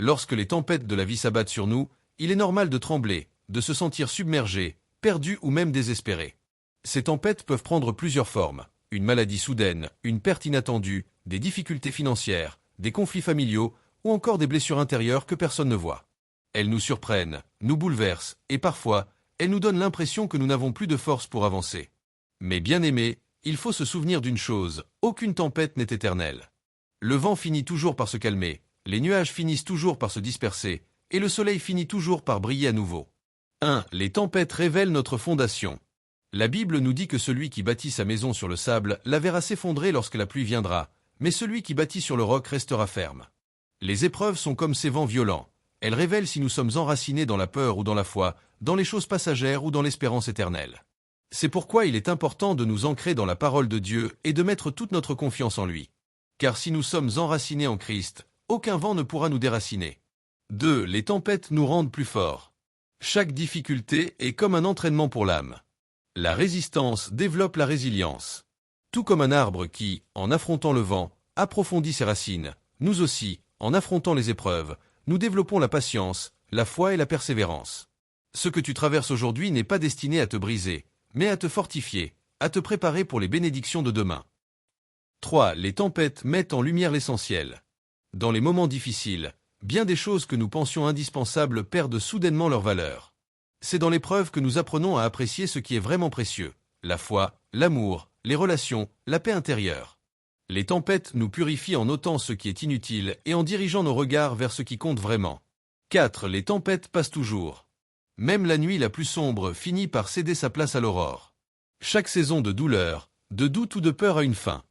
Lorsque les tempêtes de la vie s'abattent sur nous, il est normal de trembler, de se sentir submergé, perdu ou même désespéré. Ces tempêtes peuvent prendre plusieurs formes. Une maladie soudaine, une perte inattendue, des difficultés financières, des conflits familiaux ou encore des blessures intérieures que personne ne voit. Elles nous surprennent, nous bouleversent et parfois, elles nous donnent l'impression que nous n'avons plus de force pour avancer. Mais bien aimé, il faut se souvenir d'une chose, aucune tempête n'est éternelle. Le vent finit toujours par se calmer, les nuages finissent toujours par se disperser, et le soleil finit toujours par briller à nouveau. 1. Les tempêtes révèlent notre fondation. La Bible nous dit que celui qui bâtit sa maison sur le sable la verra s'effondrer lorsque la pluie viendra, mais celui qui bâtit sur le roc restera ferme. Les épreuves sont comme ces vents violents. Elles révèlent si nous sommes enracinés dans la peur ou dans la foi, dans les choses passagères ou dans l'espérance éternelle. C'est pourquoi il est important de nous ancrer dans la parole de Dieu et de mettre toute notre confiance en lui. Car si nous sommes enracinés en Christ, aucun vent ne pourra nous déraciner. 2. Les tempêtes nous rendent plus forts. Chaque difficulté est comme un entraînement pour l'âme. La résistance développe la résilience. Tout comme un arbre qui, en affrontant le vent, approfondit ses racines, nous aussi, en affrontant les épreuves, nous développons la patience, la foi et la persévérance. Ce que tu traverses aujourd'hui n'est pas destiné à te briser, mais à te fortifier, à te préparer pour les bénédictions de demain. 3. Les tempêtes mettent en lumière l'essentiel. Dans les moments difficiles, bien des choses que nous pensions indispensables perdent soudainement leur valeur. C'est dans l'épreuve que nous apprenons à apprécier ce qui est vraiment précieux, la foi, l'amour, les relations, la paix intérieure. Les tempêtes nous purifient en ôtant ce qui est inutile et en dirigeant nos regards vers ce qui compte vraiment. 4. Les tempêtes passent toujours. Même la nuit la plus sombre finit par céder sa place à l'aurore. Chaque saison de douleur, de doute ou de peur a une fin.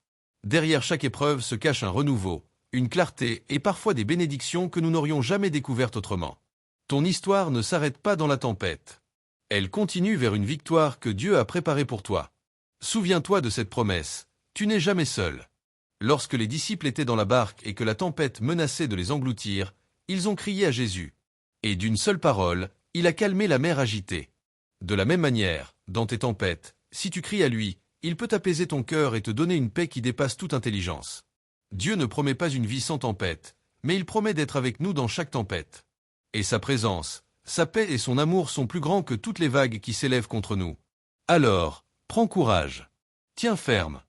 Derrière chaque épreuve se cache un renouveau, une clarté et parfois des bénédictions que nous n'aurions jamais découvertes autrement. Ton histoire ne s'arrête pas dans la tempête. Elle continue vers une victoire que Dieu a préparée pour toi. Souviens-toi de cette promesse, tu n'es jamais seul. Lorsque les disciples étaient dans la barque et que la tempête menaçait de les engloutir, ils ont crié à Jésus. Et d'une seule parole, il a calmé la mer agitée. De la même manière, dans tes tempêtes, si tu cries à lui, il peut apaiser ton cœur et te donner une paix qui dépasse toute intelligence. Dieu ne promet pas une vie sans tempête, mais il promet d'être avec nous dans chaque tempête. Et sa présence, sa paix et son amour sont plus grands que toutes les vagues qui s'élèvent contre nous. Alors, prends courage. Tiens ferme.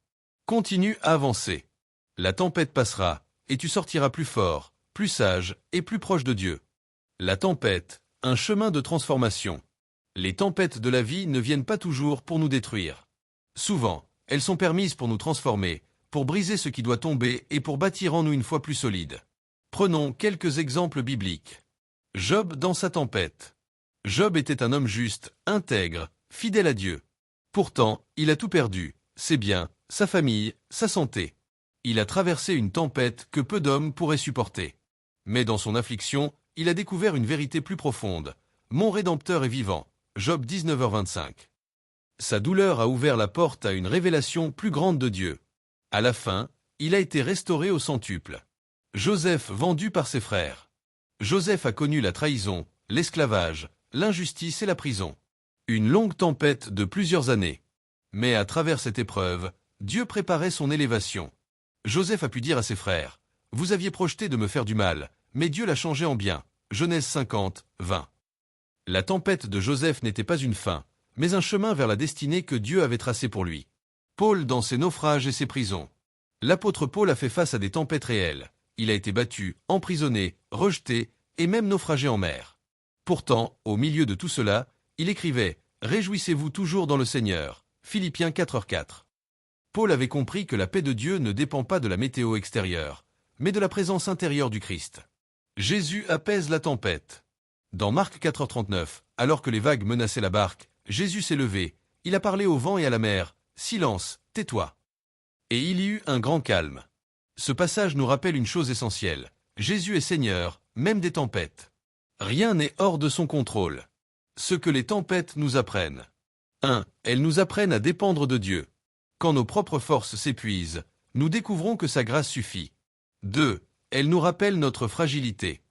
Continue à avancer. La tempête passera, et tu sortiras plus fort, plus sage et plus proche de Dieu. La tempête, un chemin de transformation. Les tempêtes de la vie ne viennent pas toujours pour nous détruire. Souvent, elles sont permises pour nous transformer, pour briser ce qui doit tomber et pour bâtir en nous une foi plus solide. Prenons quelques exemples bibliques. Job dans sa tempête. Job était un homme juste, intègre, fidèle à Dieu. Pourtant, il a tout perdu, ses biens, sa famille, sa santé. Il a traversé une tempête que peu d'hommes pourraient supporter. Mais dans son affliction, il a découvert une vérité plus profonde. Mon Rédempteur est vivant. Job 19h25. Sa douleur a ouvert la porte à une révélation plus grande de Dieu. À la fin, il a été restauré au centuple. Joseph vendu par ses frères. Joseph a connu la trahison, l'esclavage, l'injustice et la prison. Une longue tempête de plusieurs années. Mais à travers cette épreuve, Dieu préparait son élévation. Joseph a pu dire à ses frères, « Vous aviez projeté de me faire du mal, mais Dieu l'a changé en bien. » Genèse 50, 20. La tempête de Joseph n'était pas une fin, mais un chemin vers la destinée que Dieu avait tracée pour lui. Paul dans ses naufrages et ses prisons. L'apôtre Paul a fait face à des tempêtes réelles. Il a été battu, emprisonné, rejeté et même naufragé en mer. Pourtant, au milieu de tout cela, il écrivait « Réjouissez-vous toujours dans le Seigneur » Philippiens 4h4. Paul avait compris que la paix de Dieu ne dépend pas de la météo extérieure, mais de la présence intérieure du Christ. Jésus apaise la tempête. Dans Marc 4h39, alors que les vagues menaçaient la barque, Jésus s'est levé, il a parlé au vent et à la mer, « Silence, tais-toi » Et il y eut un grand calme. Ce passage nous rappelle une chose essentielle. Jésus est Seigneur, même des tempêtes. Rien n'est hors de son contrôle. Ce que les tempêtes nous apprennent. 1. Elles nous apprennent à dépendre de Dieu. Quand nos propres forces s'épuisent, nous découvrons que sa grâce suffit. 2. Elles nous rappellent notre fragilité.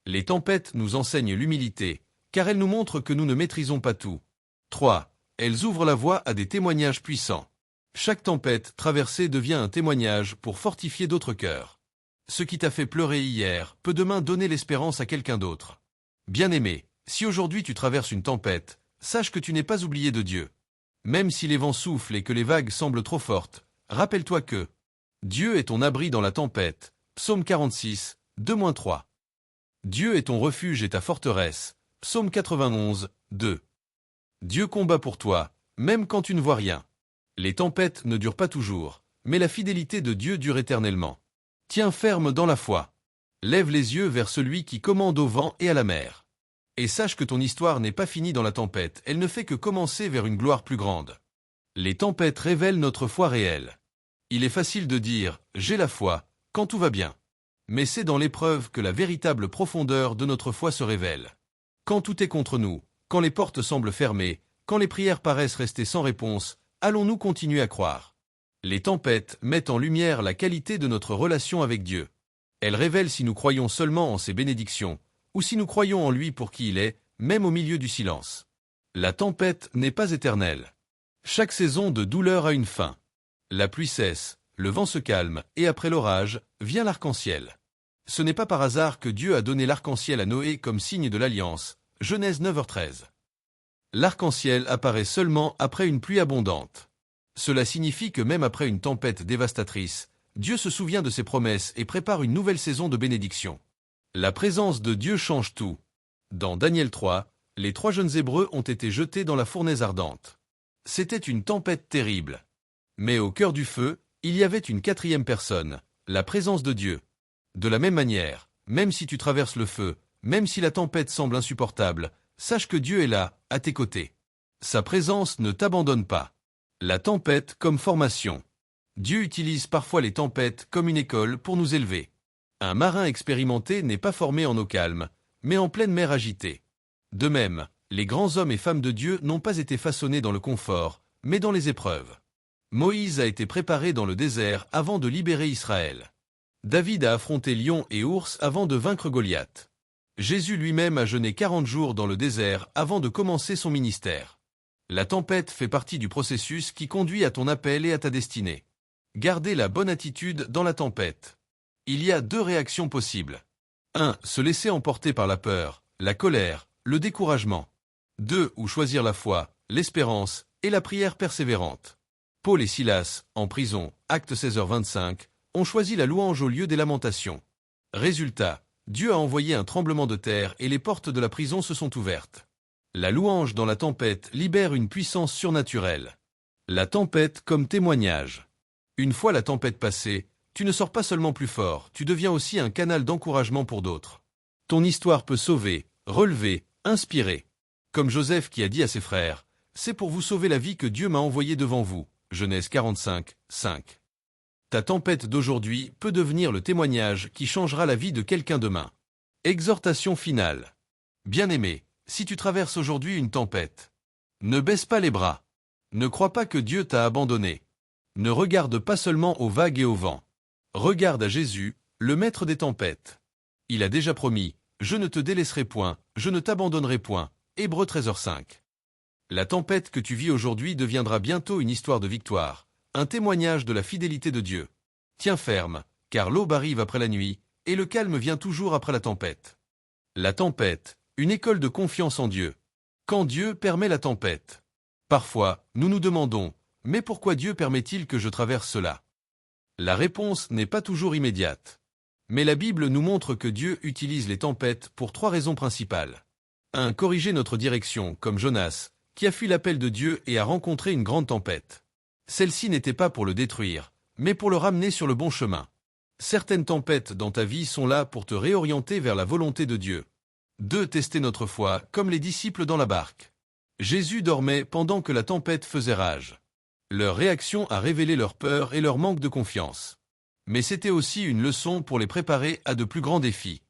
Les tempêtes nous enseignent l'humilité, car elles nous montrent que nous ne maîtrisons pas tout. 3. Elles ouvrent la voie à des témoignages puissants. Chaque tempête traversée devient un témoignage pour fortifier d'autres cœurs. Ce qui t'a fait pleurer hier peut demain donner l'espérance à quelqu'un d'autre. Bien-aimé, si aujourd'hui tu traverses une tempête, sache que tu n'es pas oublié de Dieu. Même si les vents soufflent et que les vagues semblent trop fortes, rappelle-toi que Dieu est ton abri dans la tempête. Psaume 46, 2-3. Dieu est ton refuge et ta forteresse. Psaume 91, 2. Dieu combat pour toi, même quand tu ne vois rien. Les tempêtes ne durent pas toujours, mais la fidélité de Dieu dure éternellement. Tiens ferme dans la foi. Lève les yeux vers celui qui commande au vent et à la mer. Et sache que ton histoire n'est pas finie dans la tempête, elle ne fait que commencer vers une gloire plus grande. Les tempêtes révèlent notre foi réelle. Il est facile de dire « j'ai la foi » quand tout va bien. Mais c'est dans l'épreuve que la véritable profondeur de notre foi se révèle. Quand tout est contre nous, quand les portes semblent fermées, quand les prières paraissent rester sans réponse, allons-nous continuer à croire? Les tempêtes mettent en lumière la qualité de notre relation avec Dieu. Elles révèlent si nous croyons seulement en ses bénédictions, ou si nous croyons en lui pour qui il est, même au milieu du silence. La tempête n'est pas éternelle. Chaque saison de douleur a une fin. La pluie cesse, le vent se calme, et après l'orage, vient l'arc-en-ciel. Ce n'est pas par hasard que Dieu a donné l'arc-en-ciel à Noé comme signe de l'alliance. Genèse 9h13. L'arc-en-ciel apparaît seulement après une pluie abondante. Cela signifie que même après une tempête dévastatrice, Dieu se souvient de ses promesses et prépare une nouvelle saison de bénédiction. La présence de Dieu change tout. Dans Daniel 3, les 3 jeunes Hébreux ont été jetés dans la fournaise ardente. C'était une tempête terrible. Mais au cœur du feu, il y avait une 4e personne, la présence de Dieu. De la même manière, même si tu traverses le feu, même si la tempête semble insupportable, sache que Dieu est là, à tes côtés. Sa présence ne t'abandonne pas. La tempête comme formation. Dieu utilise parfois les tempêtes comme une école pour nous élever. Un marin expérimenté n'est pas formé en eau calme, mais en pleine mer agitée. De même, les grands hommes et femmes de Dieu n'ont pas été façonnés dans le confort, mais dans les épreuves. Moïse a été préparé dans le désert avant de libérer Israël. David a affronté lion et ours avant de vaincre Goliath. Jésus lui-même a jeûné 40 jours dans le désert avant de commencer son ministère. La tempête fait partie du processus qui conduit à ton appel et à ta destinée. Gardez la bonne attitude dans la tempête. Il y a 2 réactions possibles. 1. Se laisser emporter par la peur, la colère, le découragement. 2. Ou choisir la foi, l'espérance et la prière persévérante. Paul et Silas, en prison, acte 16h25, ont choisi la louange au lieu des lamentations. Résultat, Dieu a envoyé un tremblement de terre et les portes de la prison se sont ouvertes. La louange dans la tempête libère une puissance surnaturelle. La tempête comme témoignage. Une fois la tempête passée, tu ne sors pas seulement plus fort, tu deviens aussi un canal d'encouragement pour d'autres. Ton histoire peut sauver, relever, inspirer. Comme Joseph qui a dit à ses frères, « C'est pour vous sauver la vie que Dieu m'a envoyé devant vous. » Genèse 45, 5. Ta tempête d'aujourd'hui peut devenir le témoignage qui changera la vie de quelqu'un demain. Exhortation finale. Bien-aimé, si tu traverses aujourd'hui une tempête, ne baisse pas les bras. Ne crois pas que Dieu t'a abandonné. Ne regarde pas seulement aux vagues et au vent. Regarde à Jésus, le maître des tempêtes. Il a déjà promis, « Je ne te délaisserai point, je ne t'abandonnerai point. » Hébreux 13h5. La tempête que tu vis aujourd'hui deviendra bientôt une histoire de victoire, un témoignage de la fidélité de Dieu. Tiens ferme, car l'aube arrive après la nuit, et le calme vient toujours après la tempête. La tempête, une école de confiance en Dieu. Quand Dieu permet la tempête. Parfois, nous nous demandons, mais pourquoi Dieu permet-il que je traverse cela? La réponse n'est pas toujours immédiate. Mais la Bible nous montre que Dieu utilise les tempêtes pour 3 raisons principales. 1. Corriger notre direction, comme Jonas, qui a fui l'appel de Dieu et a rencontré une grande tempête. Celle-ci n'était pas pour le détruire, mais pour le ramener sur le bon chemin. Certaines tempêtes dans ta vie sont là pour te réorienter vers la volonté de Dieu. 2. Tester notre foi, comme les disciples dans la barque. Jésus dormait pendant que la tempête faisait rage. Leur réaction a révélé leur peur et leur manque de confiance. Mais c'était aussi une leçon pour les préparer à de plus grands défis.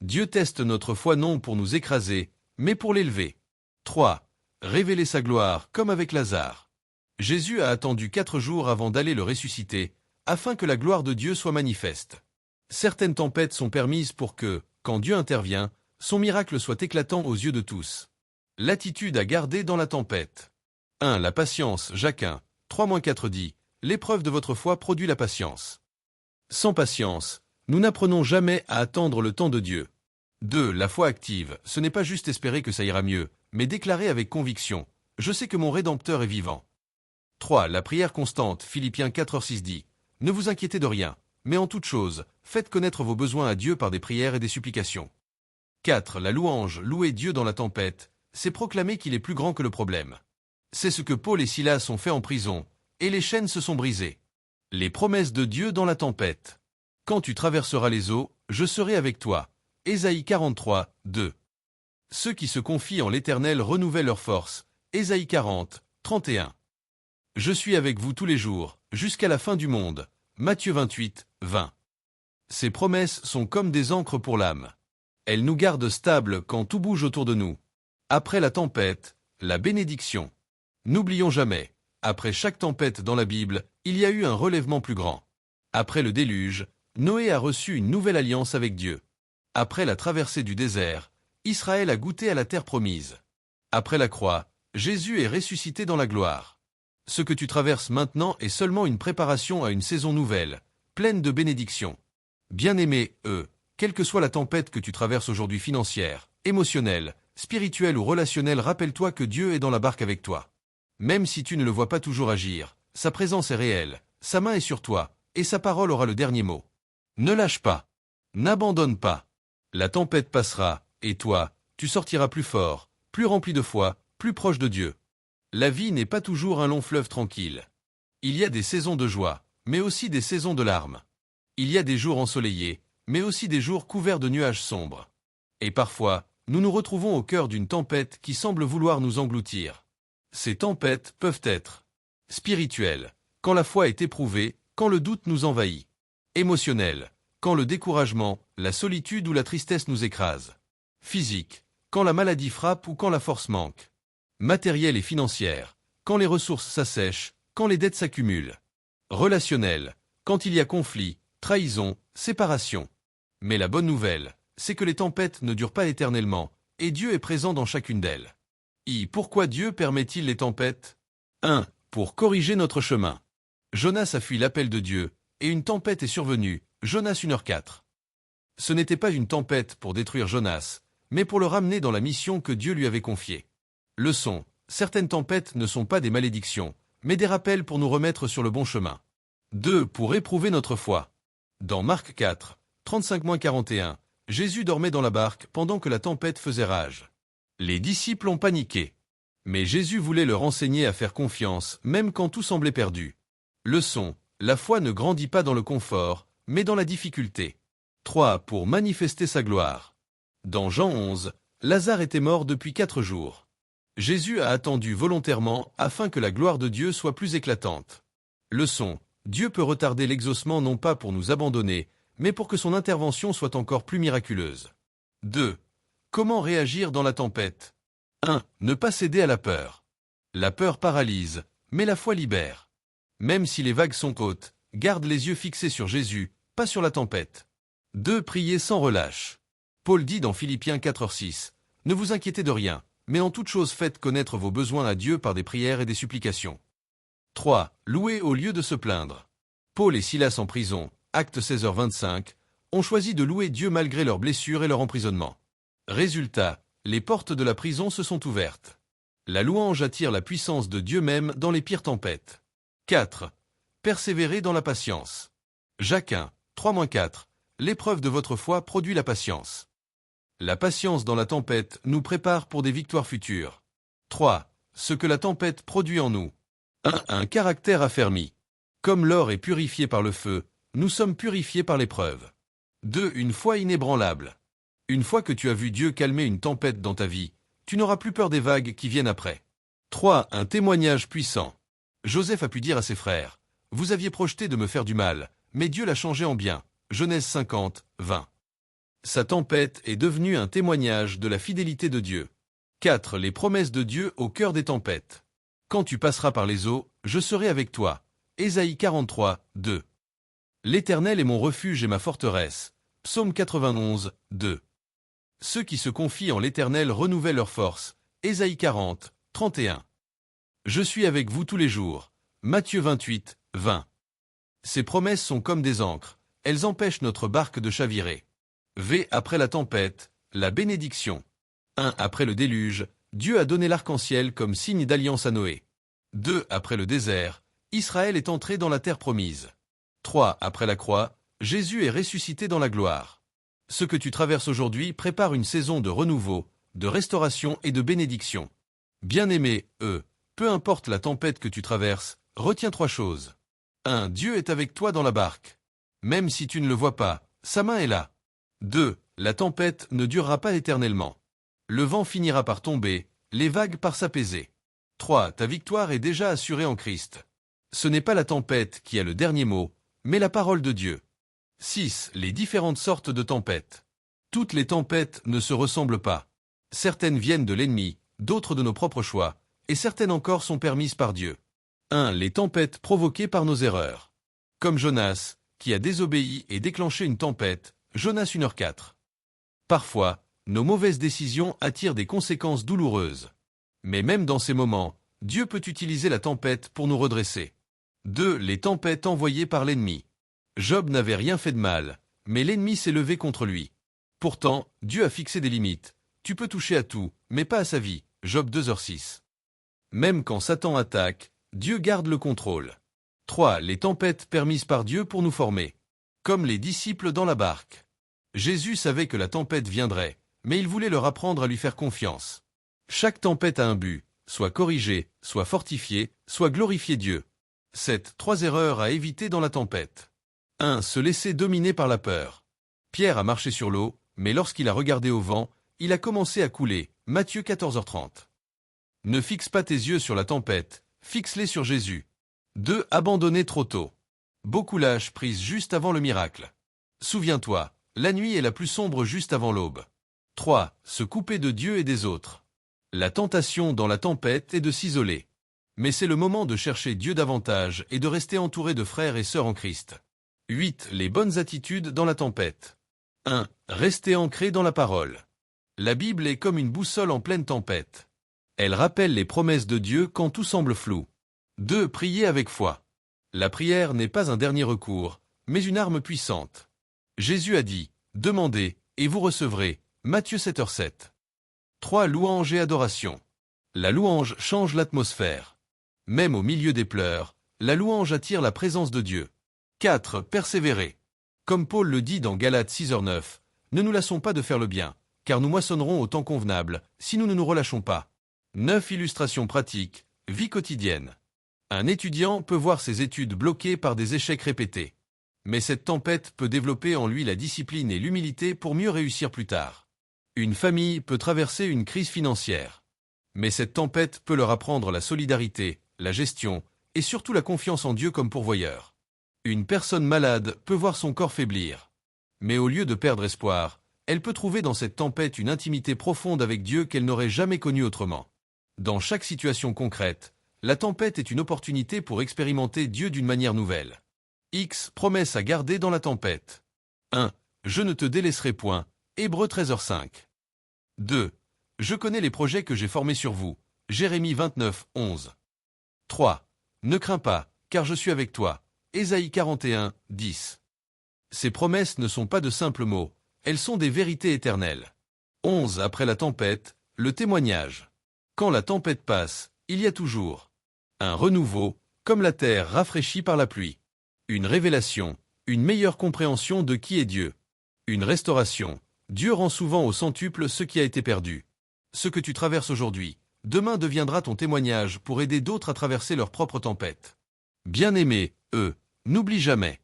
Dieu teste notre foi non pour nous écraser, mais pour l'élever. 3. Révéler sa gloire, comme avec Lazare. Jésus a attendu 4 jours avant d'aller le ressusciter, afin que la gloire de Dieu soit manifeste. Certaines tempêtes sont permises pour que, quand Dieu intervient, son miracle soit éclatant aux yeux de tous. L'attitude à garder dans la tempête. 1. La patience, Jacques 1, 3-4 dit, « L'épreuve de votre foi produit la patience. » Sans patience, Nous n'apprenons jamais à attendre le temps de Dieu. 2. La foi active, ce n'est pas juste espérer que ça ira mieux, mais déclarer avec conviction, « Je sais que mon Rédempteur est vivant ». 3. La prière constante, Philippiens 4:6 dit, « Ne vous inquiétez de rien, mais en toute chose, faites connaître vos besoins à Dieu par des prières et des supplications. » 4. La louange, louer Dieu dans la tempête, c'est proclamer qu'il est plus grand que le problème. C'est ce que Paul et Silas ont fait en prison, et les chaînes se sont brisées. Les promesses de Dieu dans la tempête. Quand tu traverseras les eaux, je serai avec toi. Ésaïe 43, 2. Ceux qui se confient en l'Éternel renouvellent leur force. Ésaïe 40, 31. Je suis avec vous tous les jours, jusqu'à la fin du monde. Matthieu 28, 20. Ces promesses sont comme des ancres pour l'âme. Elles nous gardent stables quand tout bouge autour de nous. Après la tempête, la bénédiction. N'oublions jamais, après chaque tempête dans la Bible, il y a eu un relèvement plus grand. Après le déluge, Noé a reçu une nouvelle alliance avec Dieu. Après la traversée du désert, Israël a goûté à la terre promise. Après la croix, Jésus est ressuscité dans la gloire. Ce que tu traverses maintenant est seulement une préparation à une saison nouvelle, pleine de bénédictions. Bien-aimé, quelle que soit la tempête que tu traverses aujourd'hui financière, émotionnelle, spirituelle ou relationnelle, rappelle-toi que Dieu est dans la barque avec toi. Même si tu ne le vois pas toujours agir, sa présence est réelle, sa main est sur toi, et sa parole aura le dernier mot. Ne lâche pas. N'abandonne pas. La tempête passera, et toi, tu sortiras plus fort, plus rempli de foi, plus proche de Dieu. La vie n'est pas toujours un long fleuve tranquille. Il y a des saisons de joie, mais aussi des saisons de larmes. Il y a des jours ensoleillés, mais aussi des jours couverts de nuages sombres. Et parfois, nous nous retrouvons au cœur d'une tempête qui semble vouloir nous engloutir. Ces tempêtes peuvent être spirituelles, quand la foi est éprouvée, quand le doute nous envahit. Émotionnelles, quand le découragement, la solitude ou la tristesse nous écrasent. Physique, quand la maladie frappe ou quand la force manque. Matérielle et financière, quand les ressources s'assèchent, quand les dettes s'accumulent. Relationnelle, quand il y a conflit, trahison, séparation. Mais la bonne nouvelle, c'est que les tempêtes ne durent pas éternellement, et Dieu est présent dans chacune d'elles. Pourquoi Dieu permet-il les tempêtes? 1. Pour corriger notre chemin. Jonas a fui l'appel de Dieu, et une tempête est survenue, Jonas 1h04. Ce n'était pas une tempête pour détruire Jonas, mais pour le ramener dans la mission que Dieu lui avait confiée. Leçon, certaines tempêtes ne sont pas des malédictions, mais des rappels pour nous remettre sur le bon chemin. 2. Pour éprouver notre foi. Dans Marc 4, 35-41, Jésus dormait dans la barque pendant que la tempête faisait rage. Les disciples ont paniqué. Mais Jésus voulait leur enseigner à faire confiance, même quand tout semblait perdu. Leçon, la foi ne grandit pas dans le confort, mais dans la difficulté. 3. Pour manifester sa gloire. Dans Jean 11, Lazare était mort depuis 4 jours. Jésus a attendu volontairement afin que la gloire de Dieu soit plus éclatante. Leçon, Dieu peut retarder l'exaucement non pas pour nous abandonner, mais pour que son intervention soit encore plus miraculeuse. 2. Comment réagir dans la tempête? 1. Ne pas céder à la peur. La peur paralyse, mais la foi libère. Même si les vagues sont hautes, garde les yeux fixés sur Jésus, pas sur la tempête. 2. Prier sans relâche. Paul dit dans Philippiens 4:6, « Ne vous inquiétez de rien, mais en toute chose faites connaître vos besoins à Dieu par des prières et des supplications. » 3. Louer au lieu de se plaindre. Paul et Silas en prison, Actes 16h25, ont choisi de louer Dieu malgré leurs blessures et leur emprisonnement. Résultat, les portes de la prison se sont ouvertes. La louange attire la puissance de Dieu même dans les pires tempêtes. 4. Persévérer dans la patience. Jacques 1, 3-4. L'épreuve de votre foi produit la patience. La patience dans la tempête nous prépare pour des victoires futures. 3. Ce que la tempête produit en nous. 1. Un caractère affermi. Comme l'or est purifié par le feu, nous sommes purifiés par l'épreuve. 2. Une foi inébranlable. Une fois que tu as vu Dieu calmer une tempête dans ta vie, tu n'auras plus peur des vagues qui viennent après. 3. Un témoignage puissant. Joseph a pu dire à ses frères, « Vous aviez projeté de me faire du mal, mais Dieu l'a changé en bien. » Genèse 50, 20. Sa tempête est devenue un témoignage de la fidélité de Dieu. 4. Les promesses de Dieu au cœur des tempêtes. Quand tu passeras par les eaux, je serai avec toi. Ésaïe 43, 2. L'Éternel est mon refuge et ma forteresse. Psaume 91, 2. Ceux qui se confient en l'Éternel renouvellent leur force. Ésaïe 40, 31. Je suis avec vous tous les jours. Matthieu 28, 20. Ces promesses sont comme des ancres. elles empêchent notre barque de chavirer. V après la tempête, la bénédiction. 1 après le déluge, Dieu a donné l'arc-en-ciel comme signe d'alliance à Noé. 2 après le désert, Israël est entré dans la terre promise. 3 après la croix, Jésus est ressuscité dans la gloire. Ce que tu traverses aujourd'hui prépare une saison de renouveau, de restauration et de bénédiction. Bien-aimé, peu importe la tempête que tu traverses, retiens 3 choses. 1. Dieu est avec toi dans la barque. Même si tu ne le vois pas, sa main est là. 2. La tempête ne durera pas éternellement. Le vent finira par tomber, les vagues par s'apaiser. 3. Ta victoire est déjà assurée en Christ. Ce n'est pas la tempête qui a le dernier mot, mais la parole de Dieu. 6. Les différentes sortes de tempêtes. Toutes les tempêtes ne se ressemblent pas. Certaines viennent de l'ennemi, d'autres de nos propres choix, et certaines encore sont permises par Dieu. 1. Les tempêtes provoquées par nos erreurs. Comme Jonas, qui a désobéi et déclenché une tempête, Jonas 1h4. Parfois, nos mauvaises décisions attirent des conséquences douloureuses. Mais même dans ces moments, Dieu peut utiliser la tempête pour nous redresser. 2. Les tempêtes envoyées par l'ennemi. Job n'avait rien fait de mal, mais l'ennemi s'est levé contre lui. Pourtant, Dieu a fixé des limites. Tu peux toucher à tout, mais pas à sa vie. Job 2h6. Même quand Satan attaque, Dieu garde le contrôle. 3. Les tempêtes permises par Dieu pour nous former. Comme les disciples dans la barque. Jésus savait que la tempête viendrait, mais il voulait leur apprendre à lui faire confiance. Chaque tempête a un but, soit corriger, soit fortifier, soit glorifier Dieu. 7. 3 erreurs à éviter dans la tempête. 1. Se laisser dominer par la peur. Pierre a marché sur l'eau, mais lorsqu'il a regardé au vent, il a commencé à couler. Matthieu 14h30. Ne fixe pas tes yeux sur la tempête, fixe-les sur Jésus. 2. Abandonner trop tôt. Beaucoup lâchent prise juste avant le miracle. Souviens-toi, la nuit est la plus sombre juste avant l'aube. 3. Se couper de Dieu et des autres. La tentation dans la tempête est de s'isoler. Mais c'est le moment de chercher Dieu davantage et de rester entouré de frères et sœurs en Christ. 8. Les bonnes attitudes dans la tempête. 1. Rester ancré dans la parole. La Bible est comme une boussole en pleine tempête. Elle rappelle les promesses de Dieu quand tout semble flou. 2. Prier avec foi. La prière n'est pas un dernier recours, mais une arme puissante. Jésus a dit, « Demandez, et vous recevrez » Matthieu 7h7. 3. Louange et adoration. La louange change l'atmosphère. Même au milieu des pleurs, la louange attire la présence de Dieu. 4. Persévérer. Comme Paul le dit dans Galates 6h9, « Ne nous lassons pas de faire le bien, car nous moissonnerons au temps convenable, si nous ne nous relâchons pas. » 9. Illustrations pratiques, vie quotidienne. Un étudiant peut voir ses études bloquées par des échecs répétés. Mais cette tempête peut développer en lui la discipline et l'humilité pour mieux réussir plus tard. Une famille peut traverser une crise financière. Mais cette tempête peut leur apprendre la solidarité, la gestion, et surtout la confiance en Dieu comme pourvoyeur. Une personne malade peut voir son corps faiblir. Mais au lieu de perdre espoir, elle peut trouver dans cette tempête une intimité profonde avec Dieu qu'elle n'aurait jamais connue autrement. Dans chaque situation concrète, la tempête est une opportunité pour expérimenter Dieu d'une manière nouvelle. X. Promesse à garder dans la tempête. 1. Je ne te délaisserai point. Hébreux 13h5. 2. Je connais les projets que j'ai formés sur vous. Jérémie 29:11. 3. Ne crains pas, car je suis avec toi. Ésaïe 41:10. Ces promesses ne sont pas de simples mots, elles sont des vérités éternelles. 11. Après la tempête, le témoignage. Quand la tempête passe, il y a toujours un renouveau, comme la terre rafraîchie par la pluie. Une révélation, une meilleure compréhension de qui est Dieu. Une restauration. Dieu rend souvent au centuple ce qui a été perdu. Ce que tu traverses aujourd'hui, demain deviendra ton témoignage pour aider d'autres à traverser leur propre tempête. Bien-aimé, n'oublie jamais.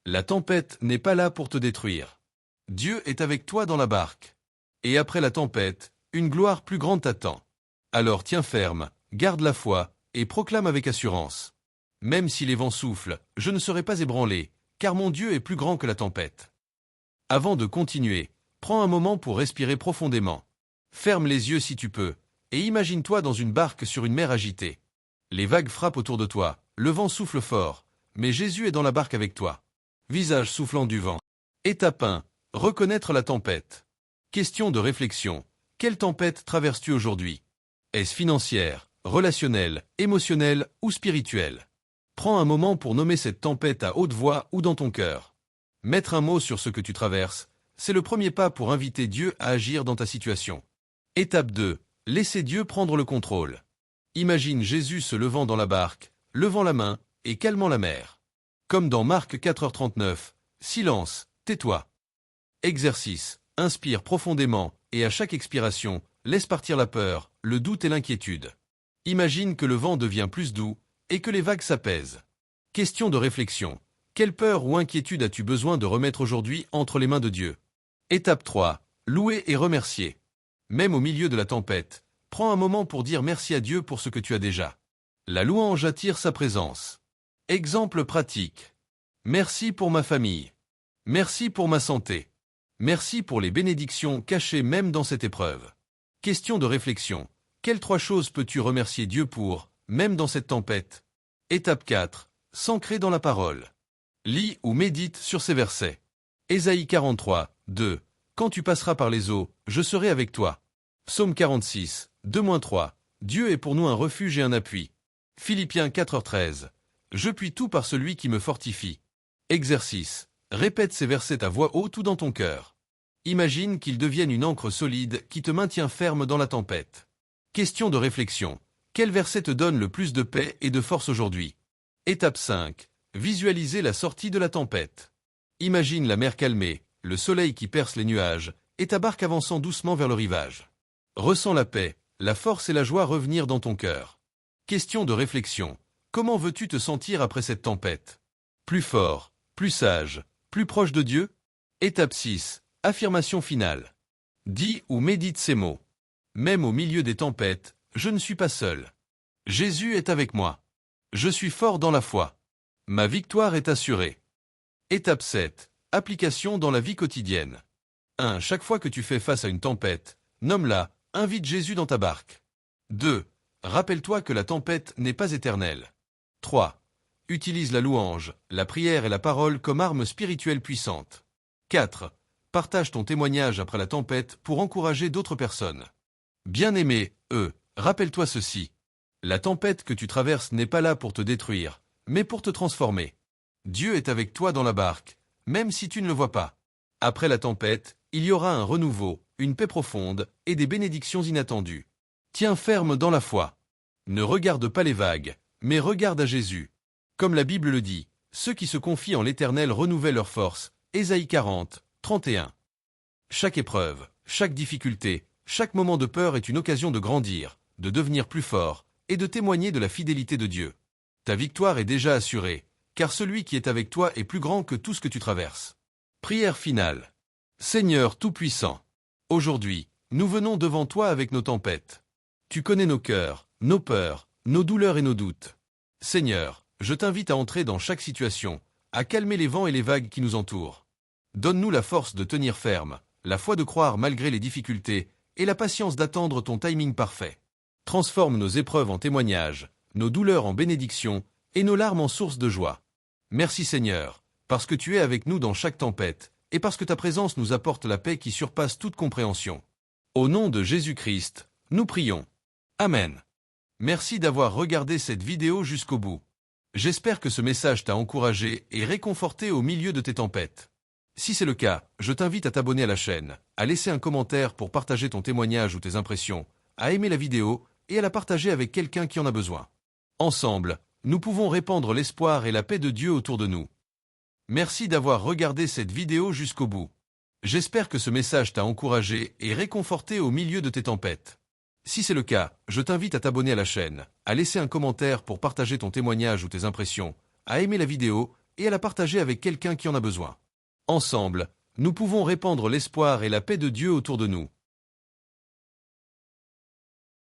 La tempête n'est pas là pour te détruire. Dieu est avec toi dans la barque. Et après la tempête, une gloire plus grande t'attend. Alors tiens ferme, garde la foi, et proclame avec assurance. Même si les vents soufflent, je ne serai pas ébranlé, car mon Dieu est plus grand que la tempête. Avant de continuer, prends un moment pour respirer profondément. Ferme les yeux si tu peux, et imagine-toi dans une barque sur une mer agitée. Les vagues frappent autour de toi, le vent souffle fort, mais Jésus est dans la barque avec toi. Visage soufflant du vent. Étape 1. Reconnaître la tempête. Question de réflexion. Quelle tempête traverses-tu aujourd'hui? Est-ce financière, relationnelle, émotionnelle ou spirituelle? Prends un moment pour nommer cette tempête à haute voix ou dans ton cœur. Mettre un mot sur ce que tu traverses, c'est le premier pas pour inviter Dieu à agir dans ta situation. Étape 2. Laissez Dieu prendre le contrôle. Imagine Jésus se levant dans la barque, levant la main et calmant la mer. Comme dans Marc 4h39, silence, tais-toi. Exercice. Inspire profondément et à chaque expiration, laisse partir la peur, le doute et l'inquiétude. Imagine que le vent devient plus doux et que les vagues s'apaisent. Question de réflexion. Quelle peur ou inquiétude as-tu besoin de remettre aujourd'hui entre les mains de Dieu? Étape 3. Louer et remercier. Même au milieu de la tempête, prends un moment pour dire merci à Dieu pour ce que tu as déjà. La louange attire sa présence. Exemple pratique. Merci pour ma famille. Merci pour ma santé. Merci pour les bénédictions cachées même dans cette épreuve. Question de réflexion. Quelles 3 choses peux-tu remercier Dieu pour, même dans cette tempête? Étape 4. S'ancrer dans la parole. Lis ou médite sur ces versets. Ésaïe 43, 2. Quand tu passeras par les eaux, je serai avec toi. Psaume 46, 2-3. Dieu est pour nous un refuge et un appui. Philippiens 4h13. Je puis tout par celui qui me fortifie. Exercice. Répète ces versets à voix haute ou dans ton cœur. Imagine qu'ils deviennent une ancre solide qui te maintient ferme dans la tempête. Question de réflexion. Quel verset te donne le plus de paix et de force aujourd'hui? Étape 5. Visualiser la sortie de la tempête. Imagine la mer calmée, le soleil qui perce les nuages, et ta barque avançant doucement vers le rivage. Ressens la paix, la force et la joie revenir dans ton cœur. Question de réflexion. Comment veux-tu te sentir après cette tempête? Plus fort, plus sage, plus proche de Dieu? Étape 6. Affirmation finale. Dis ou médite ces mots. Même au milieu des tempêtes, je ne suis pas seul. Jésus est avec moi. Je suis fort dans la foi. Ma victoire est assurée. Étape 7. Application dans la vie quotidienne. 1. Chaque fois que tu fais face à une tempête, nomme-la, invite Jésus dans ta barque. 2. Rappelle-toi que la tempête n'est pas éternelle. 3. Utilise la louange, la prière et la parole comme armes spirituelles puissantes. 4. Partage ton témoignage après la tempête pour encourager d'autres personnes. Bien-aimé, rappelle-toi ceci. La tempête que tu traverses n'est pas là pour te détruire, mais pour te transformer. Dieu est avec toi dans la barque, même si tu ne le vois pas. Après la tempête, il y aura un renouveau, une paix profonde et des bénédictions inattendues. Tiens ferme dans la foi. Ne regarde pas les vagues, mais regarde à Jésus. Comme la Bible le dit, ceux qui se confient en l'Éternel renouvellent leur force. Ésaïe 40, 31. Chaque épreuve, chaque difficulté, chaque moment de peur est une occasion de grandir, de devenir plus fort et de témoigner de la fidélité de Dieu. Ta victoire est déjà assurée, car celui qui est avec toi est plus grand que tout ce que tu traverses. Prière finale. Seigneur Tout-Puissant, aujourd'hui, nous venons devant toi avec nos tempêtes. Tu connais nos cœurs, nos peurs, nos douleurs et nos doutes. Seigneur, je t'invite à entrer dans chaque situation, à calmer les vents et les vagues qui nous entourent. Donne-nous la force de tenir ferme, la foi de croire malgré les difficultés, et la patience d'attendre ton timing parfait. Transforme nos épreuves en témoignages, nos douleurs en bénédictions, et nos larmes en source de joie. Merci Seigneur, parce que tu es avec nous dans chaque tempête, et parce que ta présence nous apporte la paix qui surpasse toute compréhension. Au nom de Jésus-Christ, nous prions. Amen. Merci d'avoir regardé cette vidéo jusqu'au bout. J'espère que ce message t'a encouragé et réconforté au milieu de tes tempêtes. Si c'est le cas, je t'invite à t'abonner à la chaîne, à laisser un commentaire pour partager ton témoignage ou tes impressions, à aimer la vidéo et à la partager avec quelqu'un qui en a besoin. Ensemble, nous pouvons répandre l'espoir et la paix de Dieu autour de nous. Merci d'avoir regardé cette vidéo jusqu'au bout. J'espère que ce message t'a encouragé et réconforté au milieu de tes tempêtes. Si c'est le cas, je t'invite à t'abonner à la chaîne, à laisser un commentaire pour partager ton témoignage ou tes impressions, à aimer la vidéo et à la partager avec quelqu'un qui en a besoin. Ensemble, nous pouvons répandre l'espoir et la paix de Dieu autour de nous.